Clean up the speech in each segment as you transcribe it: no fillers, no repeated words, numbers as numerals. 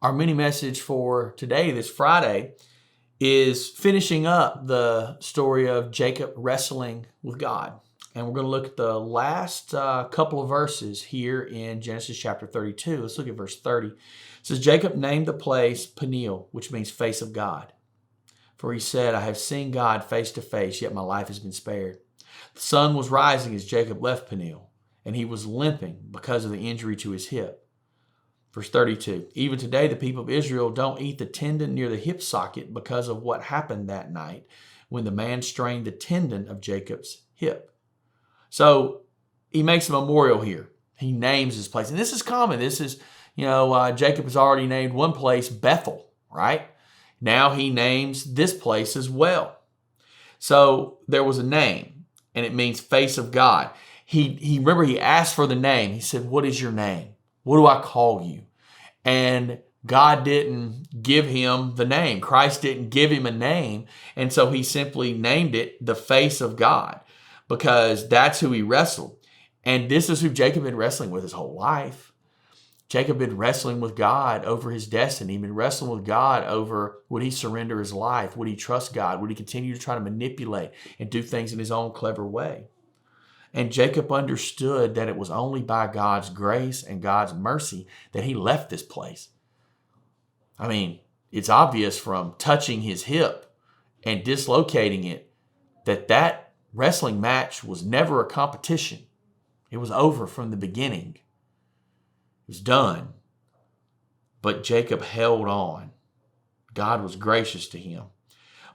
Our mini message for today, this Friday, is finishing up the story of Jacob wrestling with God. And we're going to look at the last couple of verses here in Genesis chapter 32. Let's look at verse 30. It says, Jacob named the place Peniel, which means face of God. For he said, I have seen God face to face, yet my life has been spared. The sun was rising as Jacob left Peniel, and he was limping because of the injury to his hip. Verse 32, even today the people of Israel don't eat the tendon near the hip socket because of what happened that night when the man strained the tendon of Jacob's hip. So he makes a memorial here. He names his place. And this is common. This is, Jacob has already named one place Bethel, right? Now he names this place as well. So there was a name, and it means face of God. He asked for the name. He said, what is your name? What do I call you? And God didn't give him the name. Christ didn't give him a name. And so he simply named it the face of God because that's who he wrestled. And this is who Jacob had been wrestling with his whole life. Jacob had been wrestling with God over his destiny. He'd been wrestling with God over would he surrender his life? Would he trust God? Would he continue to try to manipulate and do things in his own clever way? And Jacob understood that it was only by God's grace and God's mercy that he left this place. I mean, it's obvious from touching his hip and dislocating it that wrestling match was never a competition. It was over from the beginning. It was done. But Jacob held on. God was gracious to him.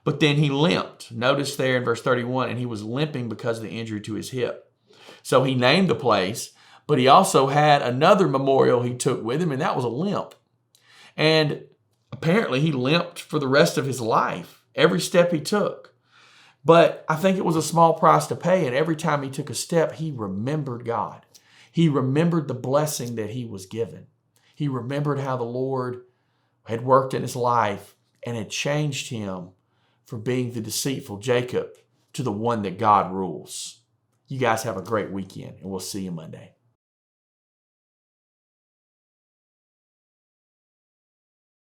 But then he limped. Notice there in verse 31, and he was limping because of the injury to his hip. So he named the place, but he also had another memorial he took with him, and that was a limp. And apparently he limped for the rest of his life, every step he took. But I think it was a small price to pay, and every time he took a step, he remembered God. He remembered the blessing that he was given. He remembered how the Lord had worked in his life and had changed him from being the deceitful Jacob to the one that God rules. You guys have a great weekend, and we'll see you Monday.